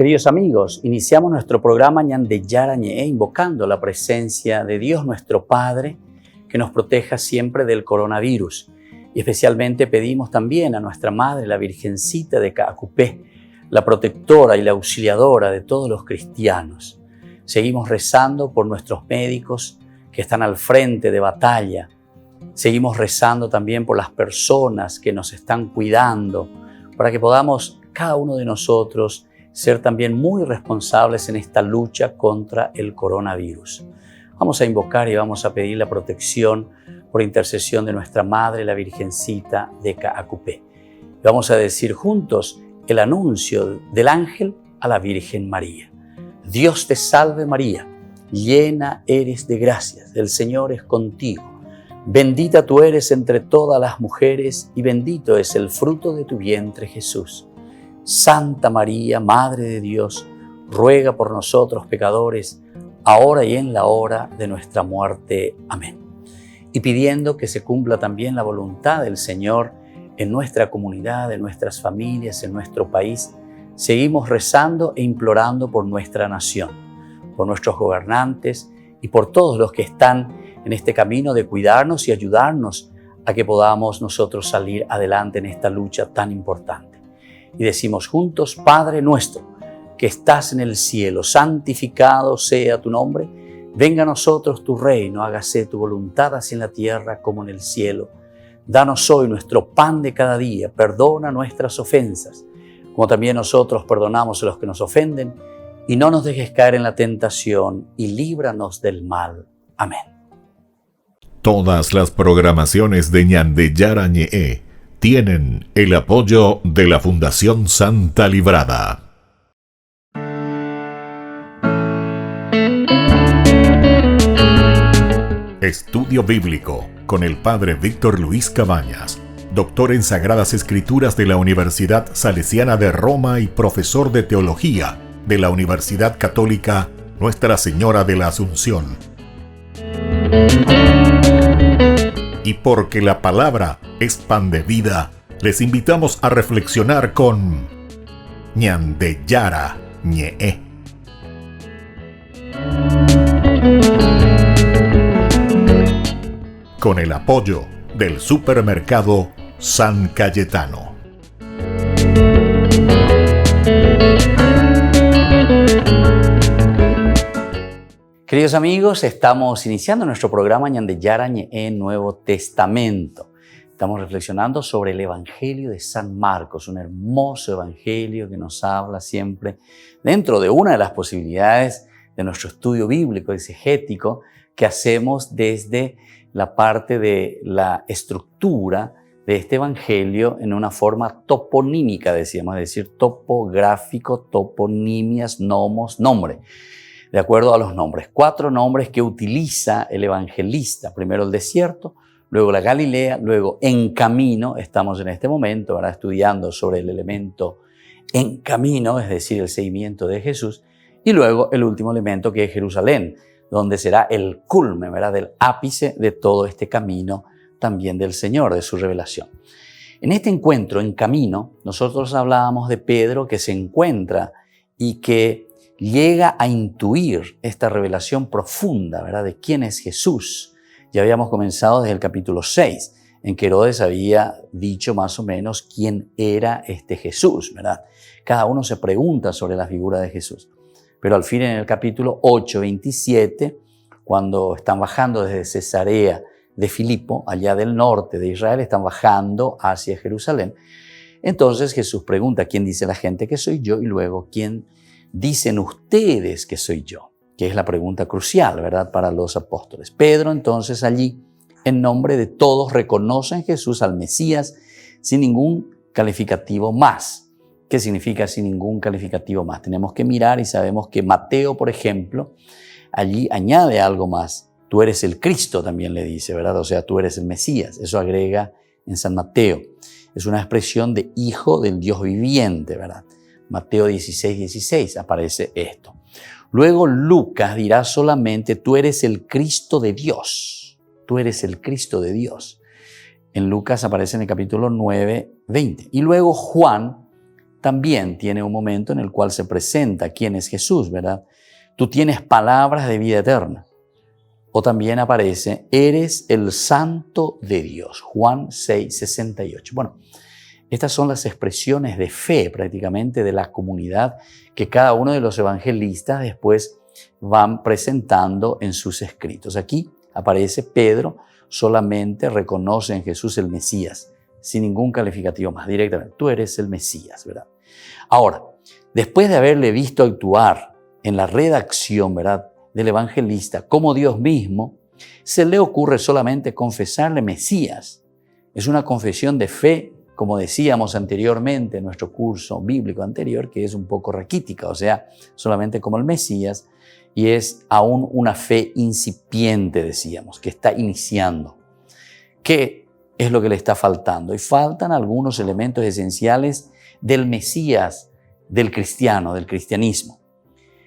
Queridos amigos, iniciamos nuestro programa Ñande Yarañe, invocando la presencia de Dios nuestro Padre, que nos proteja siempre del coronavirus. Y especialmente pedimos también a nuestra Madre, la Virgencita de Caacupé, la protectora y la auxiliadora de todos los cristianos. Seguimos rezando por nuestros médicos que están al frente de batalla. Seguimos rezando también por las personas que nos están cuidando, para que podamos, cada uno de nosotros, ser también muy responsables en esta lucha contra el coronavirus. Vamos a invocar y vamos a pedir la protección por intercesión de nuestra Madre, la Virgencita de Caacupé. Vamos a decir juntos el anuncio del ángel a la Virgen María. Dios te salve María, llena eres de gracias, el Señor es contigo. Bendita tú eres entre todas las mujeres y bendito es el fruto de tu vientre Jesús. Santa María, Madre de Dios, ruega por nosotros pecadores, ahora y en la hora de nuestra muerte. Amén. Y pidiendo que se cumpla también la voluntad del Señor en nuestra comunidad, en nuestras familias, en nuestro país, seguimos rezando e implorando por nuestra nación, por nuestros gobernantes y por todos los que están en este camino de cuidarnos y ayudarnos a que podamos nosotros salir adelante en esta lucha tan importante. Y decimos juntos, Padre nuestro, que estás en el cielo, santificado sea tu nombre. Venga a nosotros tu reino, hágase tu voluntad así en la tierra como en el cielo. Danos hoy nuestro pan de cada día, perdona nuestras ofensas, como también nosotros perdonamos a los que nos ofenden, y no nos dejes caer en la tentación, y líbranos del mal. Amén. Todas las programaciones de Ñande Yarañe tienen el apoyo de la Fundación Santa Librada. Estudio Bíblico con el Padre Víctor Luis Cabañas, doctor en Sagradas Escrituras de la Universidad Salesiana de Roma y profesor de Teología de la Universidad Católica Nuestra Señora de la Asunción. Y porque la palabra es pan de vida, les invitamos a reflexionar con Ñande Yarañe. Con el apoyo del supermercado San Cayetano. Queridos amigos, estamos iniciando nuestro programa Ñande Yarañe en Nuevo Testamento. Estamos reflexionando sobre el Evangelio de San Marcos, un hermoso evangelio que nos habla siempre dentro de una de las posibilidades de nuestro estudio bíblico exegético que hacemos desde la parte de la estructura de este evangelio en una forma toponímica, decíamos, es decir, topográfico, toponimias, nomos, nombre. De acuerdo a los nombres, 4 nombres que utiliza el evangelista. Primero el desierto, luego la Galilea, luego en camino. Estamos en este momento ahora estudiando sobre el elemento en camino, es decir, el seguimiento de Jesús. Y luego el último elemento que es Jerusalén, donde será el culmen, ¿verdad?, del ápice de todo este camino también del Señor, de su revelación. En este encuentro en camino, nosotros hablábamos de Pedro que se encuentra y que llega a intuir esta revelación profunda, ¿verdad?, de quién es Jesús. Ya habíamos comenzado desde el capítulo 6, en que Herodes había dicho más o menos quién era este Jesús, ¿verdad? Cada uno se pregunta sobre la figura de Jesús. Pero al fin, en el capítulo 8, 27, cuando están bajando desde Cesarea de Filipo, allá del norte de Israel, están bajando hacia Jerusalén. Entonces Jesús pregunta, ¿quién dice la gente que soy yo? Y luego, ¿quién dicen ustedes que soy yo? Que es la pregunta crucial, ¿verdad?, para los apóstoles. Pedro, entonces, allí, en nombre de todos, reconoce en Jesús al Mesías sin ningún calificativo más. ¿Qué significa sin ningún calificativo más? Tenemos que mirar y sabemos que Mateo, por ejemplo, allí añade algo más. Tú eres el Cristo, también le dice, ¿verdad? O sea, tú eres el Mesías. Eso agrega en San Mateo. Es una expresión de hijo del Dios viviente, ¿verdad? Mateo 16, 16 aparece esto. Luego Lucas dirá solamente, tú eres el Cristo de Dios. Tú eres el Cristo de Dios. En Lucas aparece en el capítulo 9, 20. Y luego Juan también tiene un momento en el cual se presenta quién es Jesús, ¿verdad? Tú tienes palabras de vida eterna. O también aparece, eres el Santo de Dios, Juan 6:68. Bueno, estas son las expresiones de fe prácticamente de la comunidad que cada uno de los evangelistas después van presentando en sus escritos. Aquí aparece Pedro, solamente reconoce en Jesús el Mesías, sin ningún calificativo más, directamente. Tú eres el Mesías, ¿verdad? Ahora, después de haberle visto actuar en la redacción, ¿verdad?, del evangelista como Dios mismo, se le ocurre solamente confesarle Mesías. Es una confesión de fe, como decíamos anteriormente en nuestro curso bíblico anterior, que es un poco raquítica, o sea, solamente como el Mesías, y es aún una fe incipiente, decíamos, que está iniciando. ¿Qué es lo que le está faltando? Y faltan algunos elementos esenciales del Mesías, del cristiano, del cristianismo.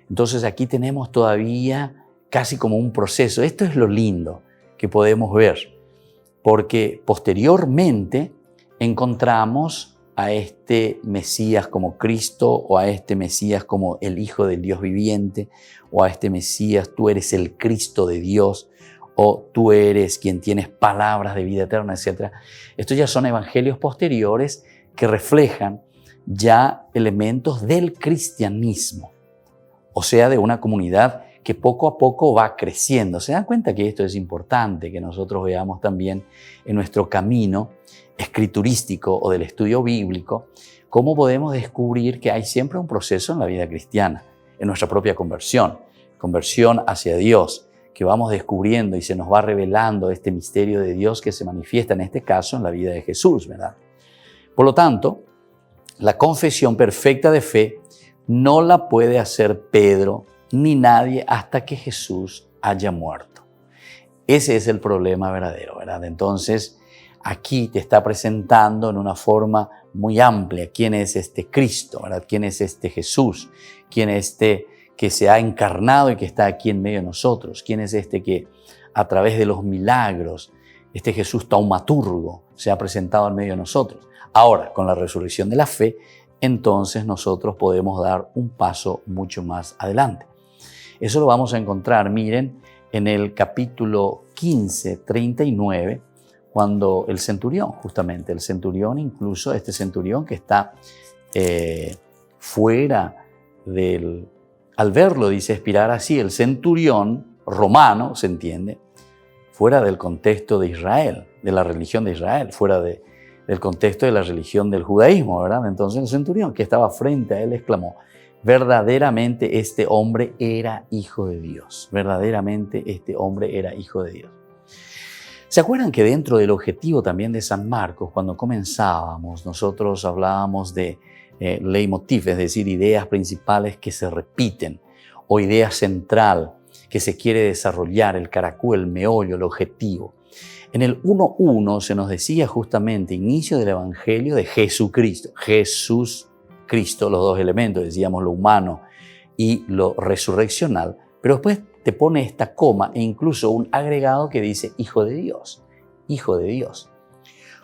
Entonces aquí tenemos todavía casi como un proceso. Esto es lo lindo que podemos ver, porque posteriormente encontramos a este Mesías como Cristo, o a este Mesías como el Hijo del Dios viviente, o a este Mesías, tú eres el Cristo de Dios, o tú eres quien tienes palabras de vida eterna, etc. Estos ya son evangelios posteriores que reflejan ya elementos del cristianismo, o sea, de una comunidad que poco a poco va creciendo. ¿Se dan cuenta que esto es importante, que nosotros veamos también en nuestro camino escriturístico o del estudio bíblico, cómo podemos descubrir que hay siempre un proceso en la vida cristiana, en nuestra propia conversión hacia Dios, que vamos descubriendo y se nos va revelando este misterio de Dios que se manifiesta en este caso en la vida de Jesús, ¿verdad? Por lo tanto, la confesión perfecta de fe no la puede hacer Pedro ni nadie hasta que Jesús haya muerto. Ese es el problema verdadero, ¿verdad? Entonces, aquí te está presentando en una forma muy amplia quién es este Cristo, ¿verdad? Quién es este Jesús, quién es este que se ha encarnado y que está aquí en medio de nosotros, quién es este que a través de los milagros, este Jesús taumaturgo, se ha presentado en medio de nosotros. Ahora, con la resurrección de la fe, entonces nosotros podemos dar un paso mucho más adelante. Eso lo vamos a encontrar, miren, en el capítulo 15, 39, cuando el centurión, justamente, el centurión, incluso este centurión que está fuera del... Al verlo, dice, expirar así, el centurión romano, se entiende, fuera del contexto de Israel, de la religión de Israel, fuera del contexto de la religión del judaísmo, ¿verdad? Entonces el centurión que estaba frente a él exclamó, verdaderamente este hombre era hijo de Dios, verdaderamente este hombre era hijo de Dios. ¿Se acuerdan que dentro del objetivo también de San Marcos, cuando comenzábamos, nosotros hablábamos de leitmotiv, es decir, ideas principales que se repiten, o idea central que se quiere desarrollar, el caracú, el meollo, el objetivo? En el 1.1 se nos decía justamente inicio del Evangelio de Jesucristo. Jesús, Cristo, los dos elementos, decíamos lo humano y lo resurreccional, pero después te pone esta coma e incluso un agregado que dice Hijo de Dios, Hijo de Dios.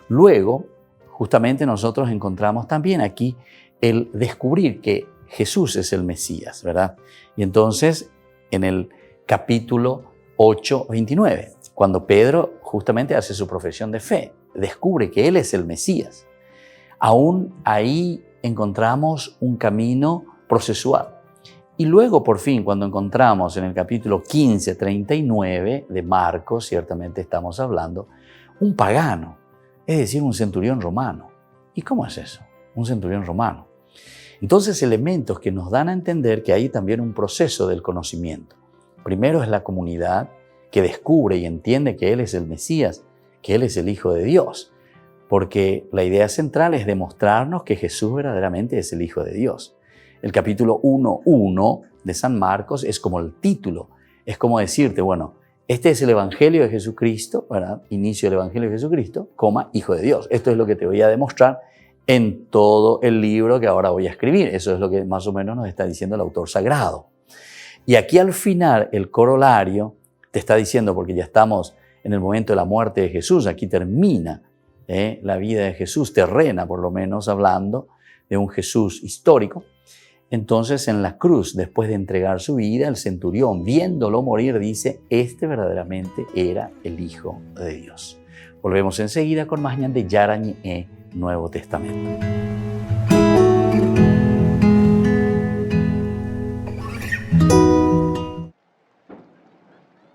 Luego, justamente nosotros encontramos también aquí el descubrir que Jesús es el Mesías, ¿verdad? Y entonces, en el capítulo 8, 29, cuando Pedro justamente hace su profesión de fe, descubre que Él es el Mesías, aún ahí encontramos un camino procesual. Y luego, por fin, cuando encontramos en el capítulo 15, 39 de Marcos, ciertamente estamos hablando, un pagano, es decir, un centurión romano. ¿Y cómo es eso? Un centurión romano. Entonces, elementos que nos dan a entender que hay también un proceso del conocimiento. Primero es la comunidad que descubre y entiende que Él es el Mesías, que Él es el Hijo de Dios, porque la idea central es demostrarnos que Jesús verdaderamente es el Hijo de Dios. El capítulo 1.1 de San Marcos es como el título, es como decirte, bueno, este es el Evangelio de Jesucristo, ¿verdad? Inicio del Evangelio de Jesucristo, Hijo de Dios. Esto es lo que te voy a demostrar en todo el libro que ahora voy a escribir. Eso es lo que más o menos nos está diciendo el autor sagrado. Y aquí al final el corolario te está diciendo, porque ya estamos en el momento de la muerte de Jesús, aquí termina la vida de Jesús, terrena por lo menos hablando, de un Jesús histórico. Entonces en la cruz, después de entregar su vida, el centurión, viéndolo morir, dice, este verdaderamente era el Hijo de Dios. Volvemos enseguida con más ñande Yarañe Nuevo Testamento.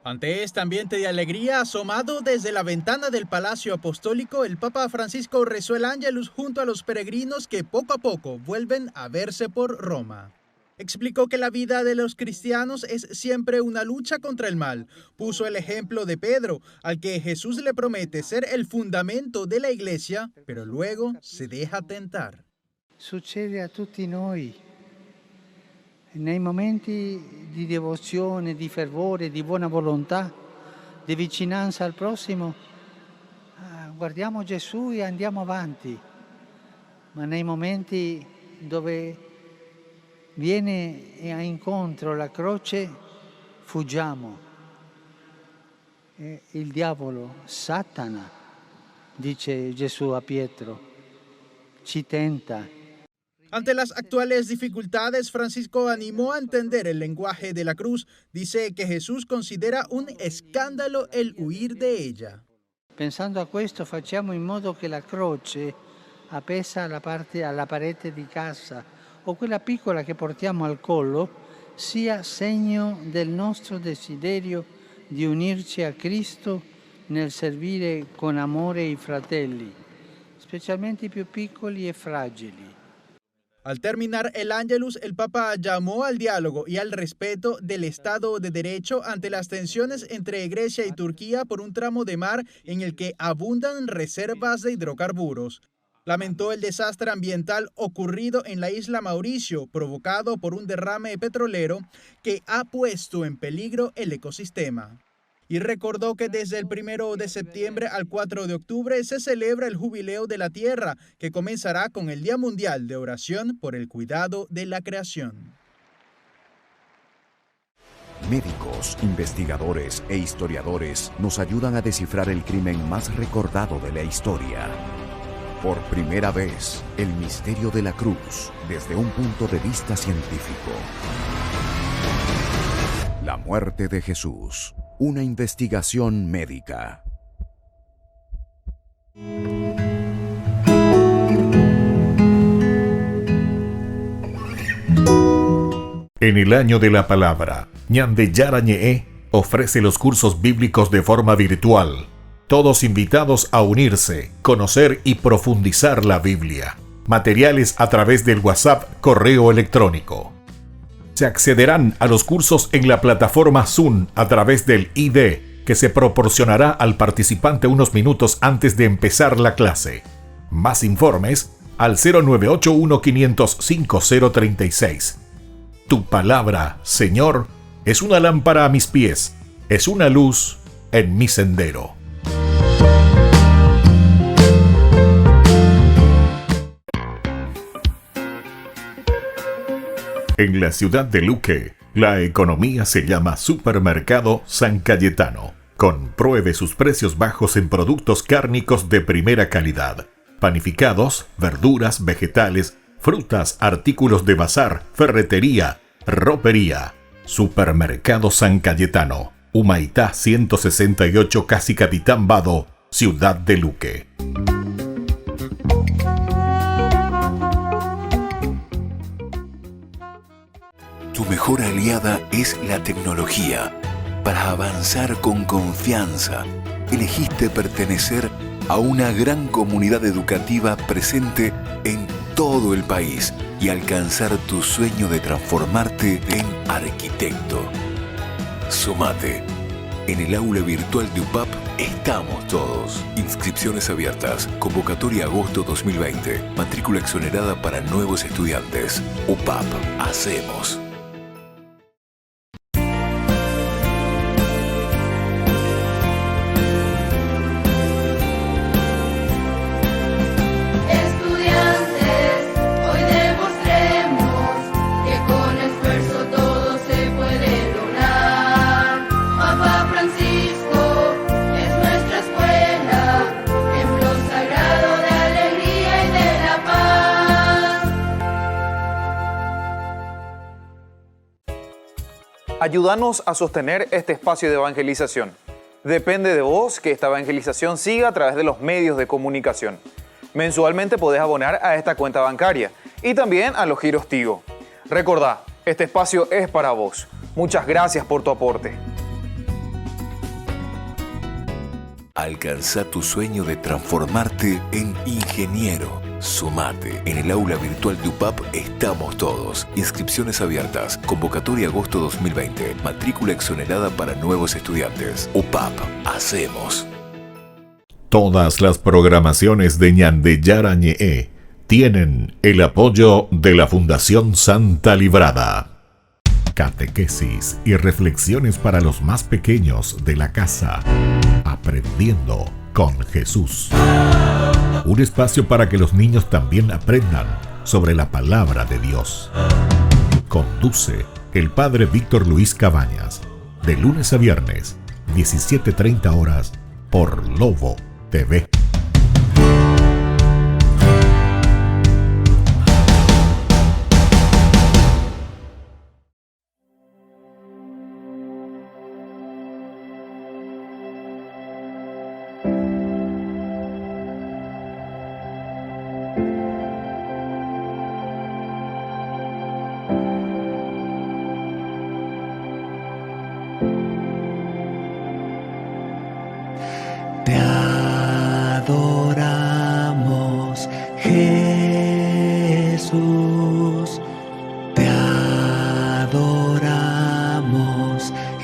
Ante este ambiente de alegría, asomado desde la ventana del Palacio Apostólico, el Papa Francisco rezó el Ángelus junto a los peregrinos que poco a poco vuelven a verse por Roma. Explicó que la vida de los cristianos es siempre una lucha contra el mal. Puso el ejemplo de Pedro, al que Jesús le promete ser el fundamento de la iglesia, pero luego se deja tentar. Succede a tutti noi. Nei momenti di devozione, di fervore, di buona volontà, di vicinanza al prossimo, guardiamo Gesù e andiamo avanti. Ma nei momenti dove viene a incontro la croce, fuggiamo. Il diavolo, Satana, dice Gesù a Pietro, ci tenta. Ante las actuales dificultades, Francisco animó a entender el lenguaje de la cruz. Dice que Jesús considera un escándalo el huir de ella. Pensando a questo, facciamo in modo che la croce appesa alla parete di casa o quella piccola che portiamo al collo sia segno del nostro desiderio di unirci a Cristo nel servire con amore i fratelli, specialmente i più piccoli e fragili. Al terminar el Ángelus, el Papa llamó al diálogo y al respeto del Estado de Derecho ante las tensiones entre Grecia y Turquía por un tramo de mar en el que abundan reservas de hidrocarburos. Lamentó el desastre ambiental ocurrido en la isla Mauricio, provocado por un derrame petrolero que ha puesto en peligro el ecosistema. Y recordó que desde el 1 de septiembre al 4 de octubre se celebra el Jubileo de la Tierra, que comenzará con el Día Mundial de Oración por el Cuidado de la Creación. Médicos, investigadores e historiadores nos ayudan a descifrar el crimen más recordado de la historia. Por primera vez, el misterio de la cruz, desde un punto de vista científico. La muerte de Jesús. Una investigación médica. En el año de la palabra, ñande Yarañe ofrece los cursos bíblicos de forma virtual. Todos invitados a unirse, conocer y profundizar la Biblia. Materiales a través del WhatsApp, correo electrónico. Se accederán a los cursos en la plataforma Zoom a través del ID que se proporcionará al participante unos minutos antes de empezar la clase. Más informes al 0981-500-5036. Tu palabra, Señor, es una lámpara a mis pies, es una luz en mi sendero. En la ciudad de Luque, la economía se llama Supermercado San Cayetano. Compruebe sus precios bajos en productos cárnicos de primera calidad. Panificados, verduras, vegetales, frutas, artículos de bazar, ferretería, ropería. Supermercado San Cayetano, Humaitá 168, Casi Capitán Vado, ciudad de Luque. Tu mejor aliada es la tecnología. Para avanzar con confianza, elegiste pertenecer a una gran comunidad educativa presente en todo el país y alcanzar tu sueño de transformarte en arquitecto. Sumate. En el aula virtual de UPAP estamos todos. Inscripciones abiertas. Convocatoria agosto 2020. Matrícula exonerada para nuevos estudiantes. UPAP. Hacemos. Ayúdanos a sostener este espacio de evangelización. Depende de vos que esta evangelización siga a través de los medios de comunicación. Mensualmente podés abonar a esta cuenta bancaria y también a los giros Tigo. Recordá, este espacio es para vos. Muchas gracias por tu aporte. Alcanza tu sueño de transformarte en ingeniero. Sumate. En el aula virtual de UPAP estamos todos. Inscripciones abiertas. Convocatoria agosto 2020. Matrícula exonerada para nuevos estudiantes. UPAP. Hacemos. Todas las programaciones de Ñande Yara Ñe'e tienen el apoyo de la Fundación Santa Librada. Catequesis y reflexiones para los más pequeños de la casa. Aprendiendo con Jesús. Un espacio para que los niños también aprendan sobre la palabra de Dios. Conduce el Padre Víctor Luis Cabañas, de lunes a viernes, 17:30 horas, por Lobo TV. Te adoramos, Jesús. Te adoramos,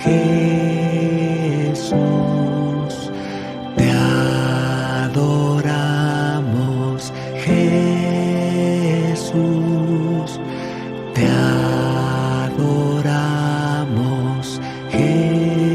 Jesús. Te adoramos, Jesús. Te adoramos, Jesús.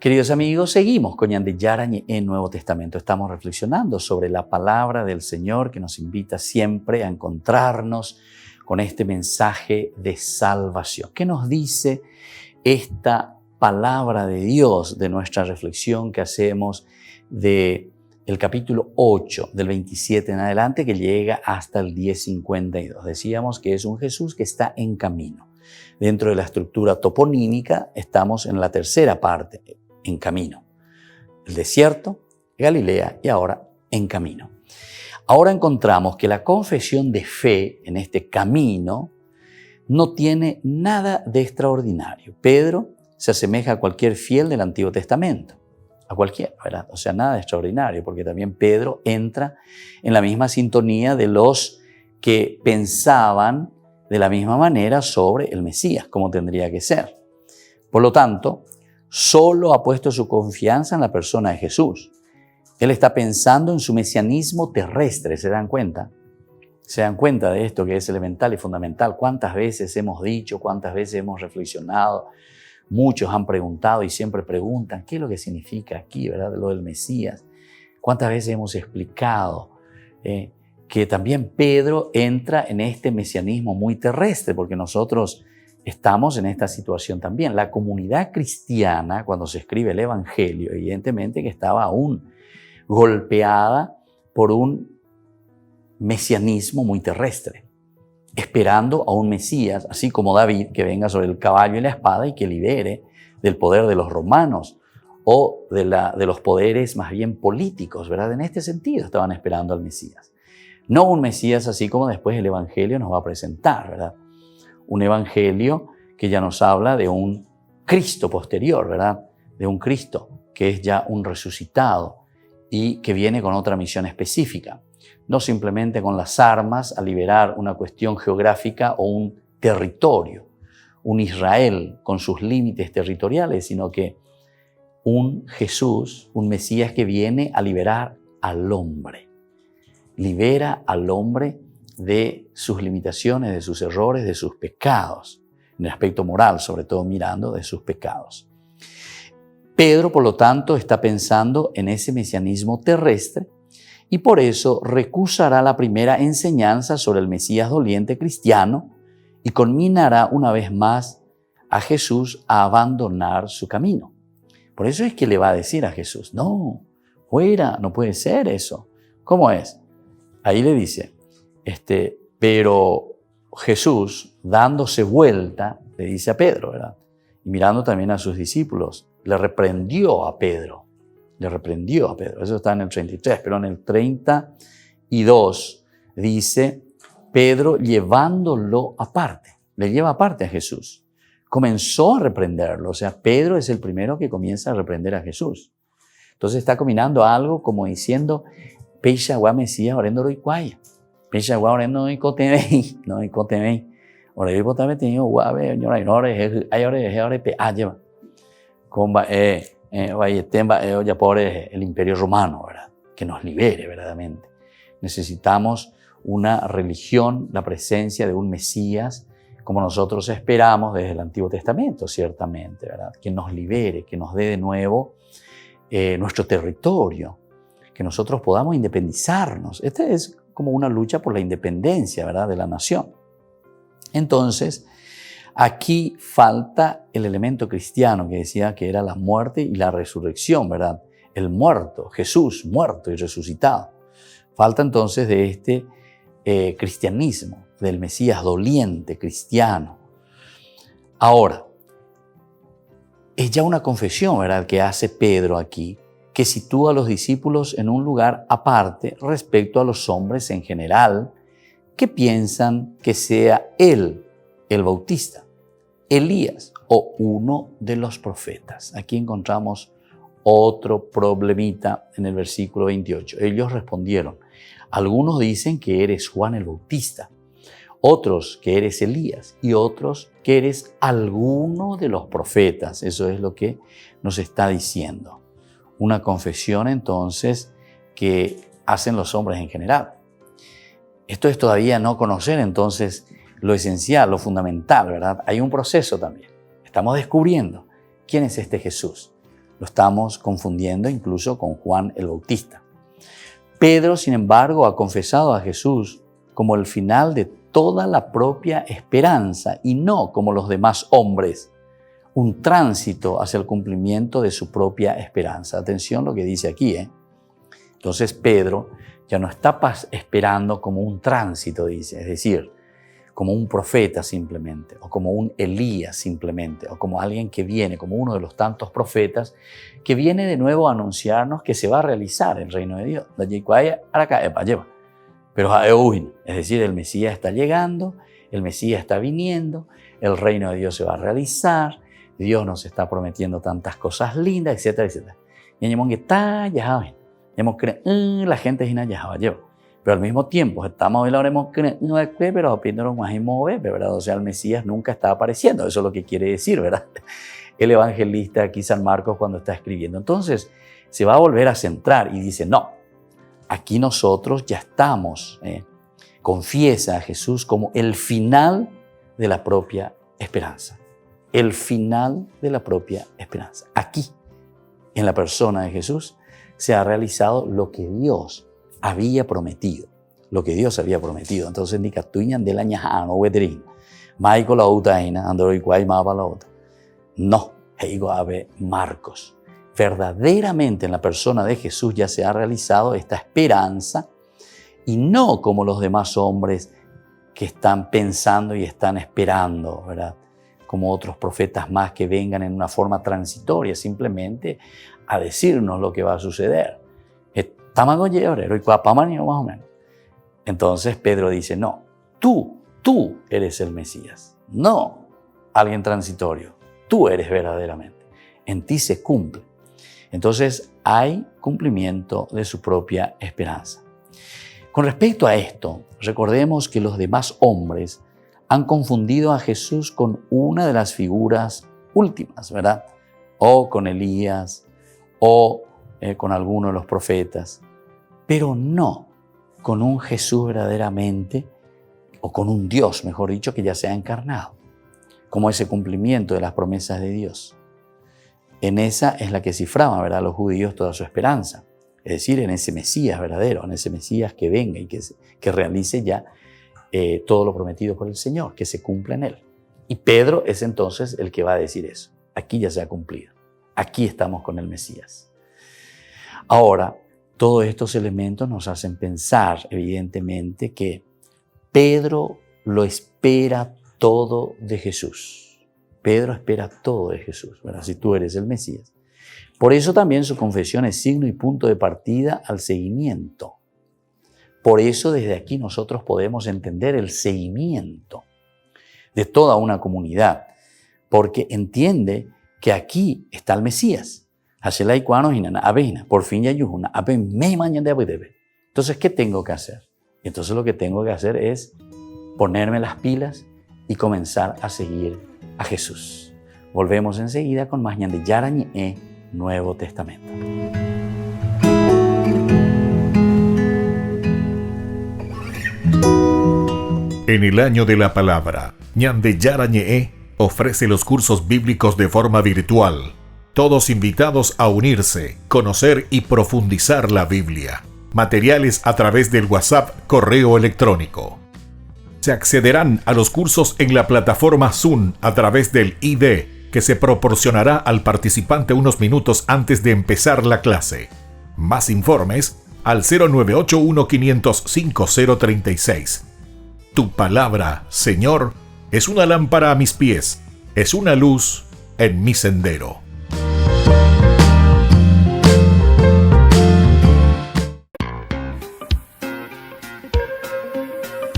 Queridos amigos, seguimos con Ñande Yarañe en Nuevo Testamento. Estamos reflexionando sobre la palabra del Señor que nos invita siempre a encontrarnos con este mensaje de salvación. ¿Qué nos dice esta palabra de Dios de nuestra reflexión que hacemos del capítulo 8, del 27 en adelante, que llega hasta el 10:52? Decíamos que es un Jesús que está en camino. Dentro de la estructura toponímica estamos en la tercera parte, en camino. El desierto, Galilea y ahora en camino. Ahora encontramos que la confesión de fe en este camino no tiene nada de extraordinario. Pedro se asemeja a cualquier fiel del Antiguo Testamento, a cualquiera, ¿verdad? O sea, nada de extraordinario, porque también Pedro entra en la misma sintonía de los que pensaban de la misma manera sobre el Mesías, como tendría que ser. Por lo tanto, solo ha puesto su confianza en la persona de Jesús. Él está pensando en su mesianismo terrestre, ¿se dan cuenta? ¿Se dan cuenta de esto que es elemental y fundamental? ¿Cuántas veces hemos dicho, cuántas veces hemos reflexionado? Muchos han preguntado y siempre preguntan, ¿qué es lo que significa aquí, verdad, lo del Mesías? ¿Cuántas veces hemos explicado que también Pedro entra en este mesianismo muy terrestre? Porque nosotros estamos en esta situación también. La comunidad cristiana, cuando se escribe el Evangelio, evidentemente que estaba aún golpeada por un mesianismo muy terrestre, esperando a un Mesías, así como David, que venga sobre el caballo y la espada y que libere del poder de los romanos o de los poderes más bien políticos, ¿verdad? En este sentido estaban esperando al Mesías. No un Mesías así como después el Evangelio nos va a presentar, ¿verdad? Un evangelio que ya nos habla de un Cristo posterior, ¿verdad? De un Cristo que es ya un resucitado y que viene con otra misión específica. No simplemente con las armas a liberar una cuestión geográfica o un territorio, un Israel con sus límites territoriales, sino que un Jesús, un Mesías que viene a liberar al hombre. Libera al hombre de sus limitaciones, de sus errores, de sus pecados, en el aspecto moral, sobre todo mirando de sus pecados. Pedro, por lo tanto, está pensando en ese mesianismo terrestre y por eso recusará la primera enseñanza sobre el Mesías doliente cristiano y conminará una vez más a Jesús a abandonar su camino. Por eso es que le va a decir a Jesús, no, fuera, no puede ser eso. ¿Cómo es? Ahí le dice, pero Jesús, dándose vuelta, le dice a Pedro, ¿verdad? Y mirando también a sus discípulos, le reprendió a Pedro. Eso está en el 33, pero en el 32 dice, Pedro llevándolo aparte, le lleva aparte a Jesús. Comenzó a reprenderlo, o sea, Pedro es el primero que comienza a reprender a Jesús. Entonces está combinando algo como diciendo, Peisha gua Mesías orendo y cuaya. Peisha gua orendo y cotemei, no y cotemei. Ore y potame tenido guave, ñora y nore, hay ore pe ayeva. Comba vaya ya por el Imperio Romano, ¿verdad? Que nos libere verdaderamente. Necesitamos una religión, la presencia de un Mesías, como nosotros esperamos desde el Antiguo Testamento, ciertamente, ¿verdad? Que nos libere, que nos dé de nuevo nuestro territorio, que nosotros podamos independizarnos. Esta es como una lucha por la independencia, ¿verdad?, de la nación. Entonces, aquí falta el elemento cristiano que decía que era la muerte y la resurrección, ¿verdad? El muerto, Jesús muerto y resucitado. Falta entonces de este cristianismo, del Mesías doliente, cristiano. Ahora, es ya una confesión, ¿verdad?, que hace Pedro aquí, que sitúa a los discípulos en un lugar aparte respecto a los hombres en general que piensan que sea él, el Bautista, Elías o uno de los profetas. Aquí encontramos otro problemita en el versículo 28. Ellos respondieron, algunos dicen que eres Juan el Bautista, otros que eres Elías y otros que eres alguno de los profetas. Eso es lo que nos está diciendo. Una confesión entonces que hacen los hombres en general. Esto es todavía no conocer entonces lo esencial, lo fundamental, ¿verdad? Hay un proceso también. Estamos descubriendo quién es este Jesús. Lo estamos confundiendo incluso con Juan el Bautista. Pedro, sin embargo, ha confesado a Jesús como el final de toda la propia esperanza y no como los demás hombres, un tránsito hacia el cumplimiento de su propia esperanza. Atención lo que dice aquí, Entonces Pedro ya no está esperando como un tránsito, dice, es decir, como un profeta simplemente, o como un Elías simplemente, o como alguien que viene, como uno de los tantos profetas, que viene de nuevo a anunciarnos que se va a realizar el reino de Dios. Pero es decir, el Mesías está llegando, el Mesías está viniendo, el reino de Dios se va a realizar, Dios nos está prometiendo tantas cosas lindas, etcétera, etcétera. Y la gente es pero al mismo tiempo estamos hablando pero ¿verdad? O sea, el Mesías nunca está apareciendo. Eso es lo que quiere decir, ¿verdad? El evangelista aquí, San Marcos, cuando está escribiendo. Entonces, se va a volver a centrar y dice, no, aquí nosotros ya estamos. Confiesa a Jesús como el final de la propia esperanza. El final de la propia esperanza. Aquí, en la persona de Jesús, se ha realizado lo que Dios había prometido. Lo que Dios había prometido. Entonces, no, Marcos. Verdaderamente en la persona de Jesús ya se ha realizado esta esperanza y no como los demás hombres que están pensando y están esperando, ¿verdad? Como otros profetas más que vengan en una forma transitoria, simplemente a decirnos lo que va a suceder. Entonces Pedro dice, no, tú eres el Mesías, no alguien transitorio, tú eres verdaderamente, en ti se cumple. Entonces hay cumplimiento de su propia esperanza. Con respecto a esto, recordemos que los demás hombres han confundido a Jesús con una de las figuras últimas, ¿verdad? O con Elías, o con alguno de los profetas, pero no con un Jesús verdaderamente, o con un Dios, mejor dicho, que ya se ha encarnado, como ese cumplimiento de las promesas de Dios. En esa es la que cifraban, ¿verdad?, los judíos toda su esperanza, es decir, en ese Mesías verdadero, en ese Mesías que venga y que realice ya todo lo prometido por el Señor, que se cumpla en Él. Y Pedro es entonces el que va a decir eso. Aquí ya se ha cumplido. Aquí estamos con el Mesías. Ahora, todos estos elementos nos hacen pensar, evidentemente, que Pedro lo espera todo de Jesús. Pedro espera todo de Jesús, ¿verdad? Si tú eres el Mesías. Por eso también su confesión es signo y punto de partida al seguimiento. Por eso desde aquí nosotros podemos entender el seguimiento de toda una comunidad, porque entiende que aquí está el Mesías. Por fin ya Entonces, ¿qué tengo que hacer? Entonces lo que tengo que hacer es ponerme las pilas y comenzar a seguir a Jesús. Volvemos enseguida con más Ñande Yarañe, Nuevo Testamento. En el año de la palabra, Ñande Yarañe ofrece los cursos bíblicos de forma virtual. Todos invitados a unirse, conocer y profundizar la Biblia. Materiales a través del WhatsApp, correo electrónico. Se accederán a los cursos en la plataforma Zoom a través del ID, que se proporcionará al participante unos minutos antes de empezar la clase. Más informes al 0981-500-5036. Tu palabra, Señor, es una lámpara a mis pies, es una luz en mi sendero.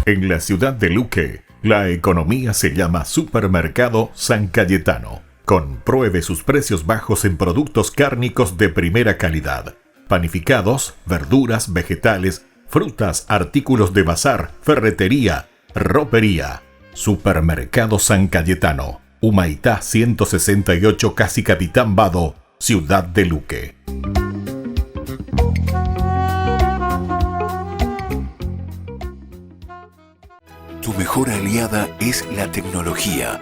En la ciudad de Luque, la economía se llama Supermercado San Cayetano. Compruebe sus precios bajos en productos cárnicos de primera calidad. Panificados, verduras, vegetales, frutas, artículos de bazar, ferretería, ropería. Supermercado San Cayetano, Humaitá 168, Casi Capitán Vado, ciudad de Luque. Tu mejor aliada es la tecnología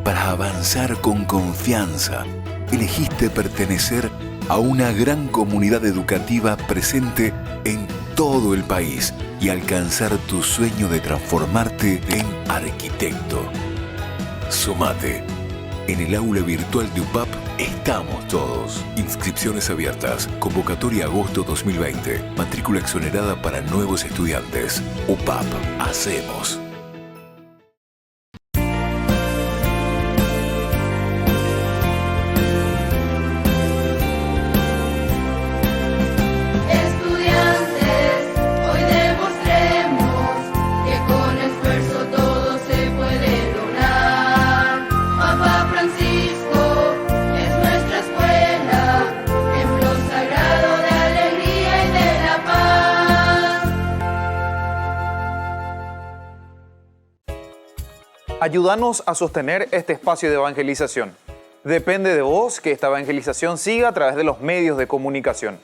para avanzar con confianza. elegiste pertenecer a una gran comunidad educativa presente en todo el país y alcanzar tu sueño de transformarte en arquitecto. Sumate. En el aula virtual de UPAP estamos todos. Inscripciones abiertas. Convocatoria agosto 2020. Matrícula exonerada para nuevos estudiantes. UPAP. Hacemos. Ayúdanos a sostener este espacio de evangelización. Depende de vos que esta evangelización siga a través de los medios de comunicación.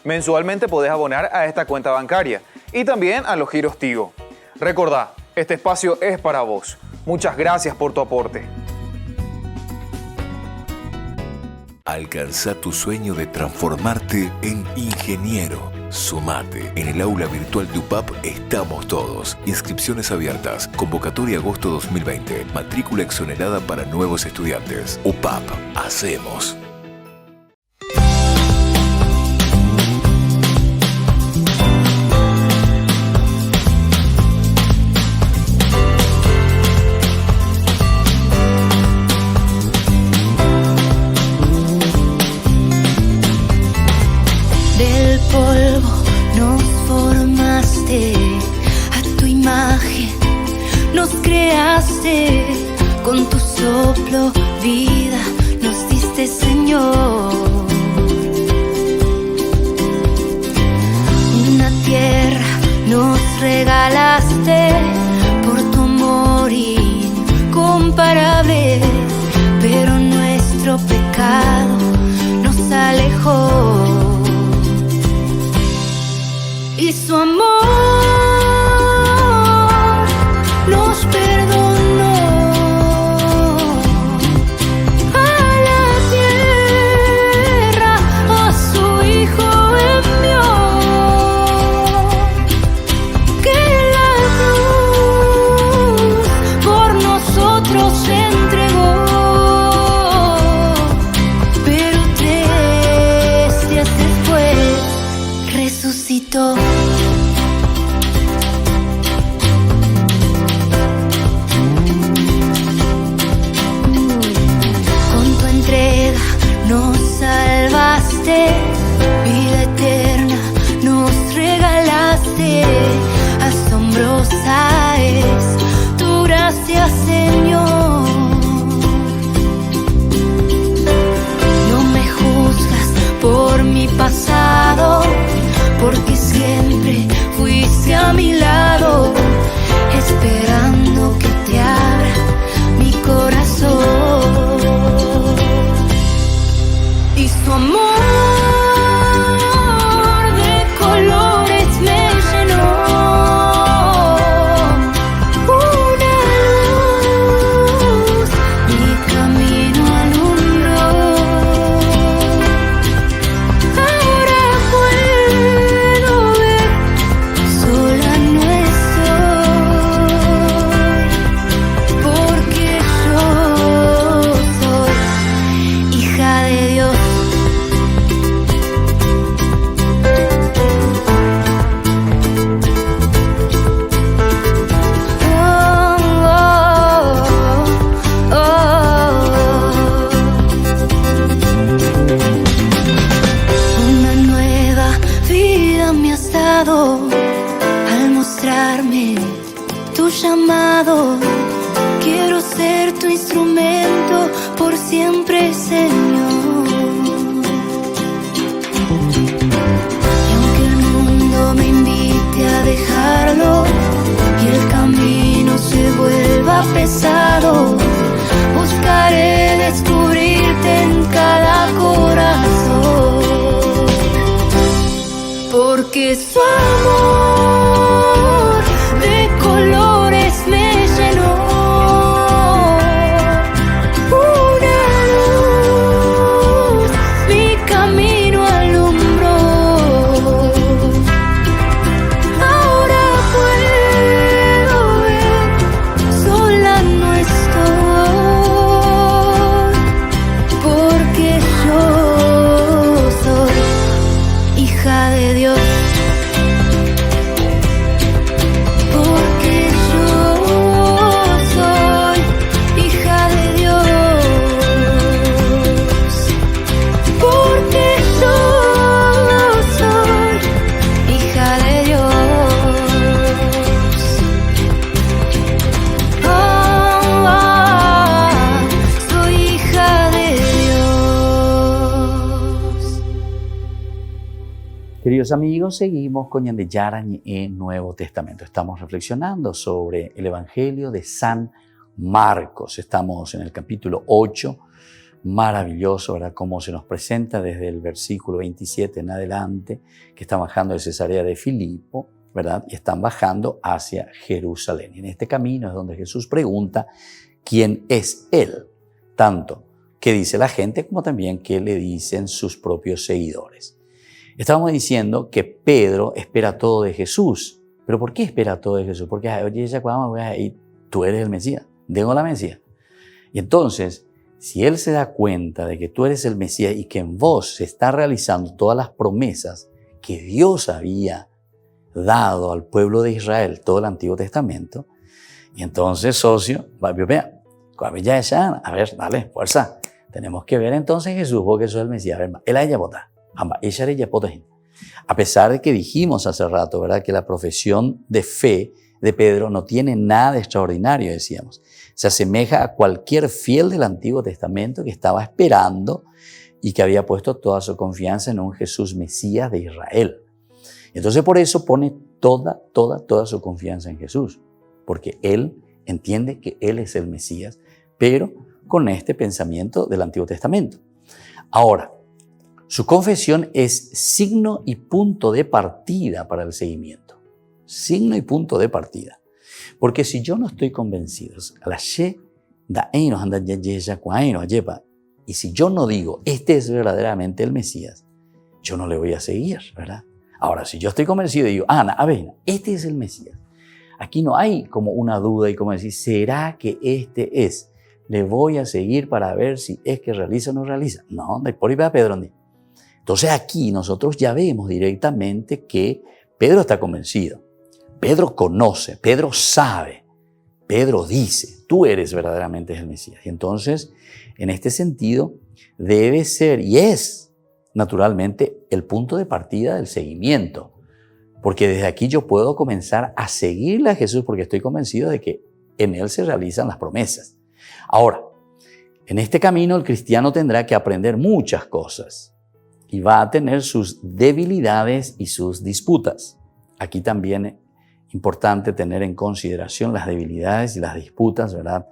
Mensualmente podés abonar a esta cuenta bancaria y también a los giros Tigo. Recordá, este espacio es para vos. Muchas gracias por tu aporte. Alcanza tu sueño de transformarte en ingeniero. Sumate. En el aula virtual de UPAP estamos todos. Inscripciones abiertas. Convocatoria agosto 2020. Matrícula exonerada para nuevos estudiantes. UPAP. Hacemos. Del polvo nos formaste, a tu imagen nos creaste, con tu soplo vida nos diste, Señor. Una tierra nos regalaste por tu amor incomparable, pero nuestro pecado nos alejó. Y su amor nos perdonó. A la tierra a su Hijo envió, que la cruz por nosotros se entregó. Pero 3 días después resucitó. Con tu entrega nos salvaste, vida eterna nos regalaste. Asombrosa es tu gracia, Señor. No me juzgas por mi pasado, porque siempre fuiste a mi lado, esperando que te abra mi corazón. Y su amor de colores me llenó. Una luz mi camino alumbró. Ahora puedo ver, sola no estoy, porque yo soy hija de Dios. Una nueva vida me has dado al mostrarme tu llamado. Quiero ser tu instrumento por siempre, Señor. Y aunque el mundo me invite a dejarlo y el camino se vuelva pesado, buscaré descubrirte en cada corazón, porque su amor de colores me llenó. Una luz Queridos amigos, seguimos con Ñande Yarañe en Nuevo Testamento. Estamos reflexionando sobre el Evangelio de San Marcos. Estamos en el capítulo 8. Maravilloso, ¿verdad? Cómo se nos presenta desde el versículo 27 en adelante, que están bajando de Cesarea de Filipo, ¿verdad? Y están bajando hacia Jerusalén. Y en este camino es donde Jesús pregunta quién es Él, tanto qué dice la gente como también qué le dicen sus propios seguidores. Estábamos diciendo que Pedro espera todo de Jesús. ¿Pero por qué espera todo de Jesús? Porque, oye, tú eres el Mesías, tengo la Mesías. Y entonces, si él se da cuenta de que tú eres el Mesías y que en vos se están realizando todas las promesas que Dios había dado al pueblo de Israel, todo el Antiguo Testamento, y entonces, socio, a ver, dale, fuerza. Tenemos que ver entonces Jesús, vos que sos el Mesías. A ver, él haya votado. A pesar de que dijimos hace rato, ¿verdad?, que la profesión de fe de Pedro no tiene nada de extraordinario, decíamos. Se asemeja a cualquier fiel del Antiguo Testamento que estaba esperando y que había puesto toda su confianza en un Jesús Mesías de Israel. Entonces por eso pone toda su confianza en Jesús, porque él entiende que él es el Mesías, pero con este pensamiento del Antiguo Testamento. Ahora, su confesión es signo y punto de partida para el seguimiento. Signo y punto de partida. Porque si yo no estoy convencido, y si yo no digo, este es verdaderamente el Mesías, yo no le voy a seguir, ¿verdad? Ahora, si yo estoy convencido y digo, este es el Mesías, aquí no hay como una duda y como decir, ¿será que este es? Le voy a seguir para ver si es que realiza o no realiza. No, por ahí va Pedro. Entonces aquí nosotros ya vemos directamente que Pedro está convencido. Pedro conoce, Pedro sabe, Pedro dice, tú eres verdaderamente el Mesías. Y entonces, en este sentido, debe ser y es naturalmente el punto de partida del seguimiento. Porque desde aquí yo puedo comenzar a seguirle a Jesús porque estoy convencido de que en Él se realizan las promesas. Ahora, en este camino el cristiano tendrá que aprender muchas cosas y va a tener sus debilidades y sus disputas. Aquí también es importante tener en consideración las debilidades y las disputas, ¿verdad?,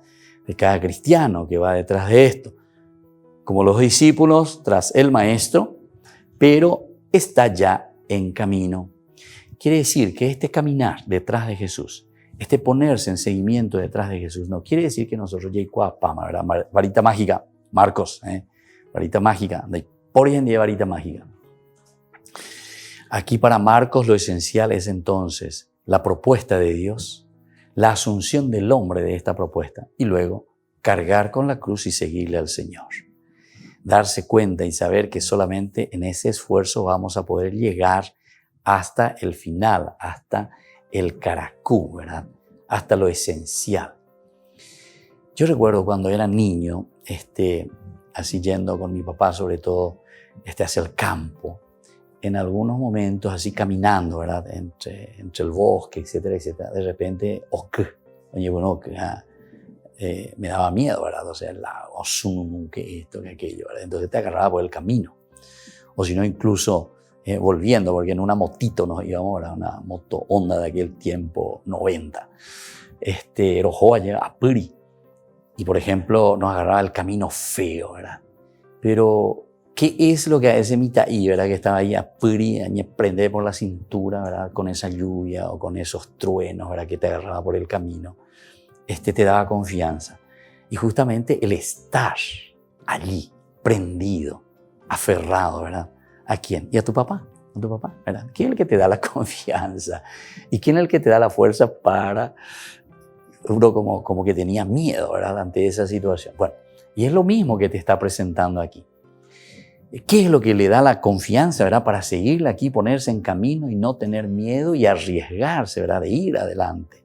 de cada cristiano que va detrás de esto. Como los discípulos tras el maestro, pero está ya en camino. Quiere decir que este caminar detrás de Jesús, este ponerse en seguimiento detrás de Jesús, no quiere decir que nosotros ya ¿verdad? Varita mágica, Marcos, varita mágica, por hoy en día varita mágica. Aquí para Marcos lo esencial es entonces la propuesta de Dios, la asunción del hombre de esta propuesta y luego cargar con la cruz y seguirle al Señor. Darse cuenta y saber que solamente en ese esfuerzo vamos a poder llegar hasta el final, hasta el caracú, ¿verdad? Hasta lo esencial. Yo recuerdo cuando era niño, así yendo con mi papá sobre todo, hacia el campo, en algunos momentos así caminando, ¿verdad? Entre el bosque, etcétera, etcétera. De repente, me daba miedo, ¿verdad? O sea, que esto, que aquello, ¿verdad? Entonces te agarraba por el camino. O si no, incluso volviendo, porque en una motito nos íbamos, ¿verdad? Una moto Honda de aquel tiempo, 90. Rojoa llega a Puri. Y, por ejemplo, nos agarraba el camino feo, ¿verdad? Pero, ¿qué es lo que a ese mitaí, ¿verdad? Que estaba ahí a Puri, a prender por la cintura, ¿verdad? Con esa lluvia o con esos truenos, ¿verdad? Que te agarraba por el camino. Te daba confianza. Y justamente el estar allí, prendido, aferrado, ¿verdad? ¿A quién? Y a tu papá, ¿verdad? ¿Quién es el que te da la confianza? ¿Y quién es el que te da la fuerza para uno como que tenía miedo, ¿verdad? Ante esa situación. Bueno, y es lo mismo que te está presentando aquí. ¿Qué es lo que le da la confianza, ¿verdad? Para seguirle aquí, ponerse en camino y no tener miedo y arriesgarse, ¿verdad? De ir adelante.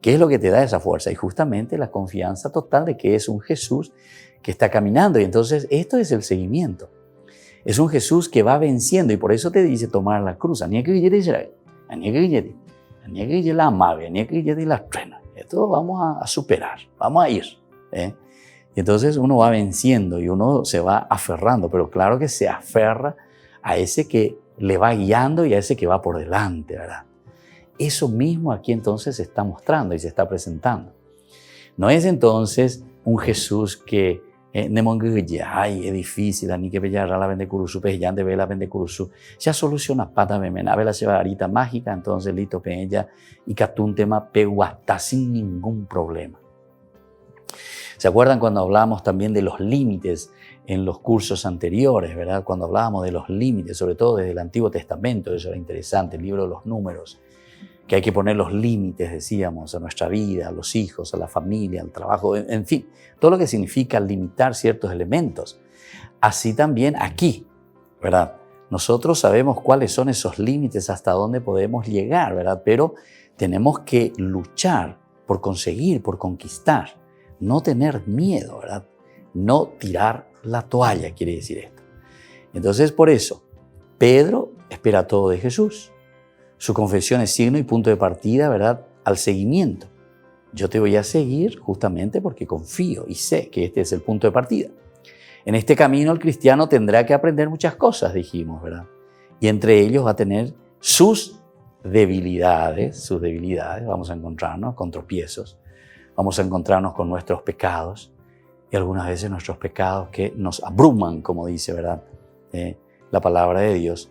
¿Qué es lo que te da esa fuerza? Y justamente la confianza total de que es un Jesús que está caminando. Y entonces esto es el seguimiento. Es un Jesús que va venciendo y por eso te dice tomar la cruz. Esto vamos a superar, vamos a ir. Y entonces uno va venciendo y uno se va aferrando, pero claro que se aferra a ese que le va guiando y a ese que va por delante, ¿verdad? Eso mismo aquí entonces se está mostrando y se está presentando. No es entonces un Jesús que ay, es difícil, ni que bella la vende curusu, pues ya de la vende curusu, ya soluciona pata memena, ve la varita mágica, entonces lito ella y catún tema peguata sin ningún problema. ¿Se acuerdan cuando hablábamos también de los límites en los cursos anteriores, verdad? Cuando hablábamos de los límites, sobre todo desde el Antiguo Testamento, eso era interesante, el libro de los números, que hay que poner los límites, decíamos, a nuestra vida, a los hijos, a la familia, al trabajo, en fin, todo lo que significa limitar ciertos elementos. Así también aquí, ¿verdad? Nosotros sabemos cuáles son esos límites, hasta dónde podemos llegar, ¿verdad? Pero tenemos que luchar por conseguir, por conquistar, no tener miedo, ¿verdad? No tirar la toalla, quiere decir esto. Entonces, por eso, Pedro espera todo de Jesús. Su confesión es signo y punto de partida, ¿verdad?, al seguimiento. Yo te voy a seguir justamente porque confío y sé que este es el punto de partida. En este camino el cristiano tendrá que aprender muchas cosas, dijimos, ¿verdad? Y entre ellos va a tener sus debilidades, vamos a encontrarnos con tropiezos, vamos a encontrarnos con nuestros pecados y algunas veces nuestros pecados que nos abruman, como dice, ¿verdad?, la palabra de Dios.